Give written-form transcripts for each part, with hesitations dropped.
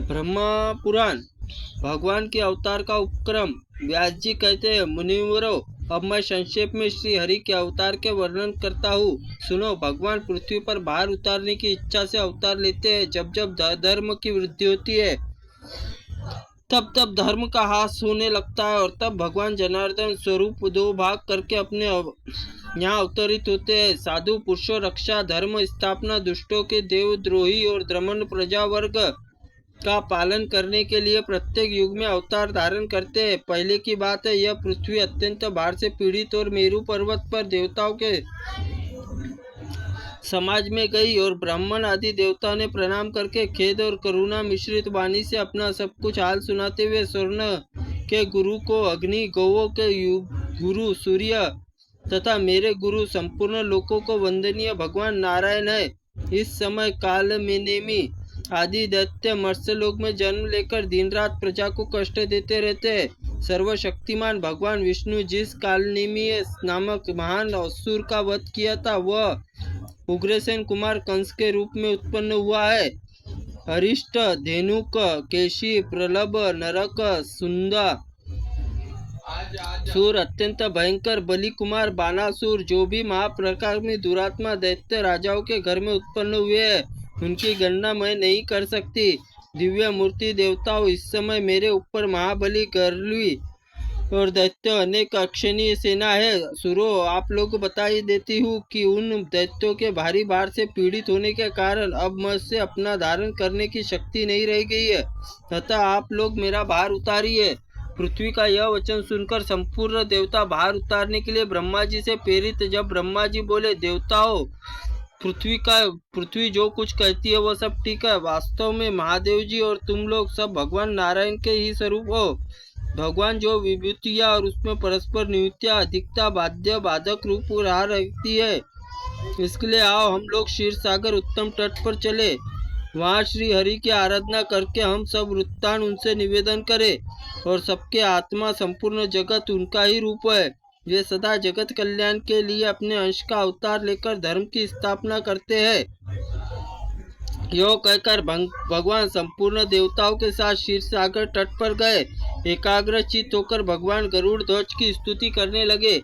ब्रह्मा पुराण। भगवान के अवतार का उपक्रम। व्यास जी कहते हैं, मुनिवरों, अब मैं संक्षेप में श्री हरि के अवतार के वर्णन करता हूँ। सुनो, भगवान पृथ्वी पर भार उतारने की इच्छा से अवतार लेते हैं। जब जब धर्म की वृद्धि होती है, तब तब धर्म का ह्रास होने लगता है, और तब भगवान जनार्दन स्वरूप दो भाग करके अपने यहाँ अवतरित होते हैं। साधु पुरुषों रक्षा, धर्म स्थापना, दुष्टों के देवद्रोही और द्रमण प्रजा वर्ग का पालन करने के लिए प्रत्येक युग में अवतार धारण करते हैं। पहले की बात है, यह पृथ्वी अत्यंत भार से पीड़ित और मेरु पर्वत पर देवताओं के समाज में गई, और ब्राह्मण आदि देवताओं ने प्रणाम करके खेद और करुणा मिश्रित वाणी से अपना सब कुछ हाल सुनाते हुए स्वर्ण के गुरु को, अग्नि, गौओं के गुरु सूर्य तथा मेरे गुरु संपूर्ण लोकों को वंदनीय भगवान नारायण है। इस समय काल में नेमी आदि दैत्य मत्स्यलोक में जन्म लेकर दिन रात प्रजा को कष्ट देते रहते हैं। सर्वशक्तिमान भगवान विष्णु जिस कालनेमी नामक महान असुर का वध किया था, वह उग्रसेन कुमार कंस के रूप में उत्पन्न हुआ है। अरिष्ट, धेनुक, केशी, प्रलभ, नरक, सुंदा सूर, अत्यंत भयंकर बलि कुमार बानासुर, जो भी महाप्रकार में दुरात्मा दैत्य राजाओं के घर में उत्पन्न हुए हैं, उनकी गणना मैं नहीं कर सकती। दिव्य मूर्ति देवताओं, इस समय मेरे ऊपर महाबली, गरुड़ी और दैत्य अनेक अक्षणीय सेना है। सुरो, आप लोग बता ही देती हूँ कि उन दैत्यों के भारी भार से पीड़ित होने के कारण अब मुझसे अपना धारण करने की शक्ति नहीं रह गई है, तथा आप लोग मेरा भार उतारिए। पृथ्वी का यह वचन सुनकर संपूर्ण देवता भार उतारने के लिए ब्रह्मा जी से प्रेरित। जब ब्रह्मा जी बोले, देवताओं, पृथ्वी जो कुछ कहती है वह सब ठीक है। वास्तव में महादेव जी और तुम लोग सब भगवान नारायण के ही स्वरूप हो। भगवान जो विभूतियाँ और उसमें परस्पर नियुक्तियाँ, अधिकता, बाध्य, बाधक रूप रहा रहती है, इसके लिए आओ हम लोग क्षीर सागर उत्तम तट पर चले। वहाँ श्री हरि की आराधना करके हम सब वृत्तांत उनसे निवेदन करें, और सबके आत्मा संपूर्ण जगत उनका ही रूप है। वे सदा जगत कल्याण के लिए अपने अंश का अवतार लेकर धर्म की स्थापना करते हैं। यो कहकर भगवान संपूर्ण देवताओं के साथ क्षीर सागर तट पर गए। एकाग्रचित होकर भगवान गरुड़ ध्वज की स्तुति करने लगे।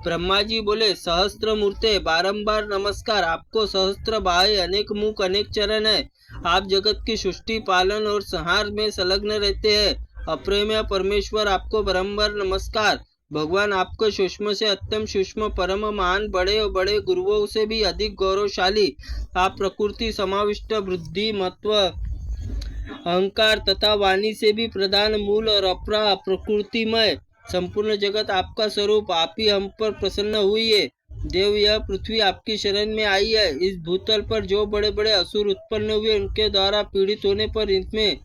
ब्रह्मा जी बोले, सहस्त्र मूर्ते, बारंबार नमस्कार। आपको सहस्त्र बाहें, अनेक मुख, अनेक चरण है। आप जगत की सृष्टि, पालन और संहार में संलग्न रहते हैं। अप्रेम्य परमेश्वर, आपको बारंबार नमस्कार। भगवान आपको सूक्ष्म से अत्यंत सूक्ष्म, परम महान, बड़े और बड़े गुरुओं से भी अधिक गौरवशाली, आप प्रकृति समाविष्ट, बुद्धि, महत्व, अहंकार तथा वाणी से भी प्रधान, मूल और अपरा प्रकृतिमय, संपूर्ण जगत आपका स्वरूप। आप ही हम पर प्रसन्न हुई है। देव, यह पृथ्वी आपकी शरण में आई है। इस भूतल पर जो बड़े बड़े असुर उत्पन्न हुए, उनके द्वारा पीड़ित होने पर इसमें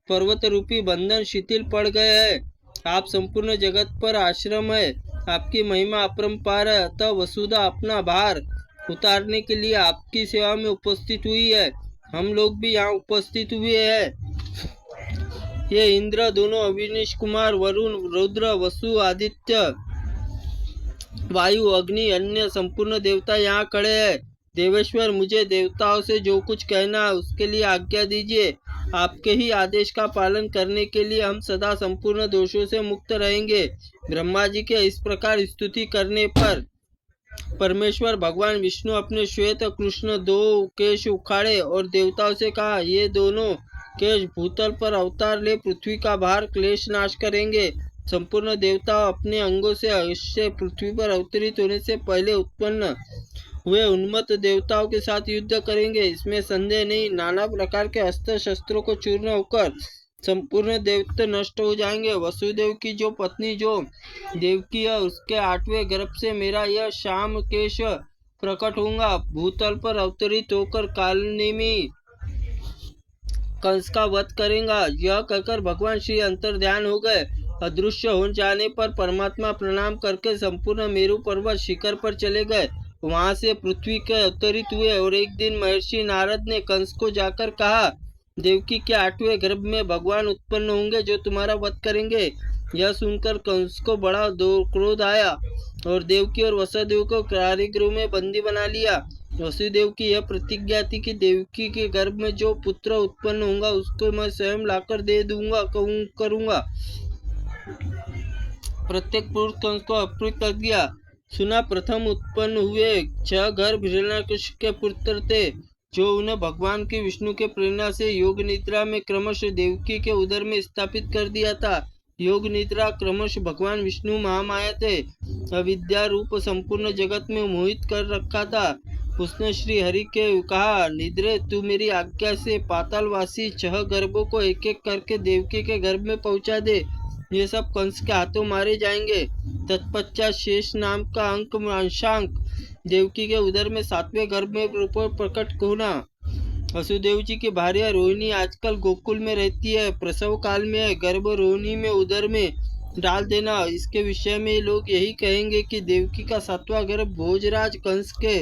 पर्वत रूपी बंधन शिथिल पड़ गए हैं। आप संपूर्ण जगत पर आश्रम है। आपकी महिमा अपरंपार है। अतः वसुधा अपना भार उतारने के लिए आपकी सेवा में उपस्थित हुई है। हम लोग भी यहाँ उपस्थित हुए हैं। ये इंद्र, दोनों अविनीश कुमार, वरुण, रुद्र, वसु, आदित्य, वायु, अग्नि, अन्य संपूर्ण देवता यहाँ खड़े हैं। देवेश्वर, मुझे देवताओं से जो कुछ कहना है उसके लिए आज्ञा दीजिए। आपके ही आदेश का पालन करने के लिए हम सदा संपूर्ण दोषों से मुक्त रहेंगे। ब्रह्मा जी के इस प्रकार स्तुति करने पर परमेश्वर भगवान विष्णु अपने श्वेत कृष्ण दो केश उखाड़े और देवताओं से कहा, ये दोनों केश भूतल पर अवतार ले पृथ्वी का भार क्लेश नाश करेंगे। संपूर्ण देवता अपने अंगों से अवश्य पृथ्वी पर अवतरित होने से पहले उत्पन्न हुए उन्मत्त देवताओं के साथ युद्ध करेंगे, इसमें संदेह नहीं। नाना प्रकार के अस्त्र शस्त्रों को चूर्ण होकर संपूर्ण देवता नष्ट हो जाएंगे। वसुदेव की जो पत्नी जो देवकी है, उसके 8वें गर्भ से मेरा यह श्याम केश प्रकट होगा। भूतल पर अवतरित होकर कालनेमी कंस का वध करेगा। यह कहकर भगवान श्री अंतर्ध्यान हो गए। अदृश्य हो जाने पर परमात्मा प्रणाम करके संपूर्ण मेरु पर्वत शिखर पर चले गए। वहां से पृथ्वी के अवतरित हुए, और एक दिन महर्षि नारद ने कंस को जाकर कहा, देवकी के 8वें गर्भ में भगवान उत्पन्न होंगे जो तुम्हारा वध करेंगे। यह सुनकर कंस को बड़ा क्रोध आया और देवकी और वसुदेव को कारागृह में बंदी बना लिया। वसुदेव की यह प्रतिज्ञा थी कि देवकी के गर्भ में जो पुत्र उत्पन्न होगा उसको मैं स्वयं लाकर दे दूंगा करूंगा। प्रत्येक पुरुष कंस को अपृत कर दिया। सुना, प्रथम उत्पन्न हुए 6 गर्भ हिरण्यकशिपु के पुत्र थे, जो उन्हें भगवान की विष्णु के प्रेरणा से योग निद्रा में क्रमशः देवकी के उदर में स्थापित कर दिया था। योग निद्रा क्रमशः भगवान विष्णु महामाया थे। अविद्या रूप संपूर्ण जगत में मोहित कर रखा था। उसने श्री हरि के कहा, निद्रे तू मेरी आज्ञा से पातालवासी 6 गर्भों को एक एक करके देवकी के गर्भ में पहुंचा दे। ये सब कंस के हाथों मारे जाएंगे। तत्पश्चात शेष नाम का अंशांक देवकी के उदर में 7वें गर्भ में प्रकट होना। वसुदेव जी की भार्या रोहिणी आजकल गोकुल में रहती है, प्रसव काल में है, गर्भ रोहिणी में उदर में डाल देना। इसके विषय में लोग यही कहेंगे कि देवकी का 7वां गर्भ भोजराज कंस के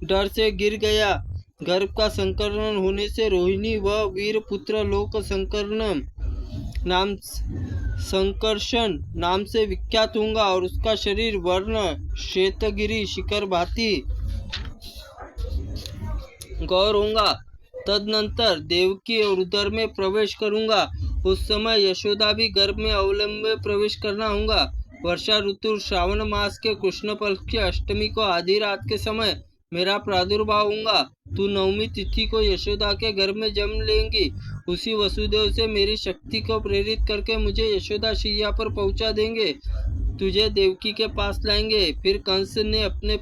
डर से गिर गया। गर्भ का संकरण होने से रोहिणी व वीर पुत्र लोक संकर्षण नाम से विख्यात होगा और उसका शरीर वर्ण श्वेतगिरी शिखर भांति गौर होगा। तदनंतर देवकी और उदर में प्रवेश करूंगा। उस समय यशोदा भी गर्भ में अवलंब में प्रवेश करना होगा। वर्षा ऋतु श्रावण मास के कृष्ण पक्ष की अष्टमी को आधी रात के समय मेरा प्रादुर्भाव होगा। तू 9वीं तिथि को यशोदा के गर्भ में जन्म लेंगी। उसी वसुदेव से मेरी शक्ति को प्रेरित करके मुझे यशोदा शैया पर पहुंचा देंगे। तुझे देवकी के पास लाएंगे। फिर कंस ने अपने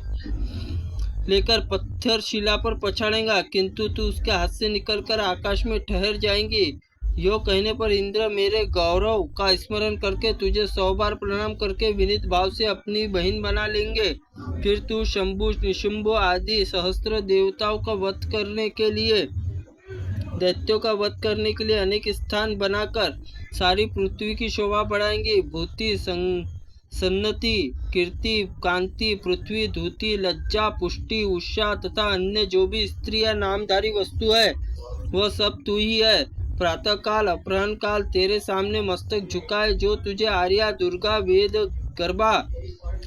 लेकर पत्थर शिला पर पछाड़ेगा, किंतु तू उसके हाथ से निकलकर आकाश में ठहर जाएंगी। यो कहने पर इंद्र मेरे गौरव का स्मरण करके तुझे 100 बार प्रणाम करके विनीत भाव से अपनी बहन बना लेंगे। फिर तू शंभु निशुंभ आदि सहस्त्र देवताओं का वध करने के लिए दैत्यों का वध करने के लिए अनेक स्थान बनाकर सारी पृथ्वी की शोभा बढ़ाएंगे। भूति सन्नति कीर्ति कांति पृथ्वी धूति लज्जा पुष्टि उषा तथा अन्य जो भी स्त्री या नामधारी वस्तु है वह सब तू ही है। प्रातः काल अपराह्न काल तेरे सामने मस्तक झुकाए जो तुझे आर्या दुर्गा वेद गर्भा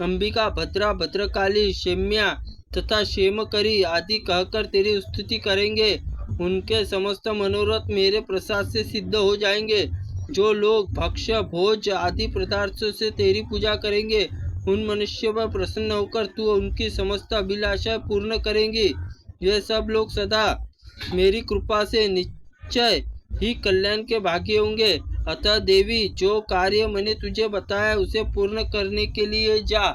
अंबिका भद्रा भद्रकाली शेम्या तथा क्षेमकरी आदि कहकर तेरी स्तुति करेंगे। उनके समस्त मनोरथ मेरे प्रसाद से सिद्ध हो जाएंगे। जो लोग भक्ष्य भोज आदि पदार्थों से तेरी पूजा करेंगे उन मनुष्यों पर प्रसन्न होकर तू उनकी समस्त अभिलाषा पूर्ण करेंगी। ये सब लोग सदा मेरी कृपा से निश्चय ही कल्याण के भागी होंगे। अतः देवी, जो कार्य मैंने तुझे बताया उसे पूर्ण करने के लिए जा।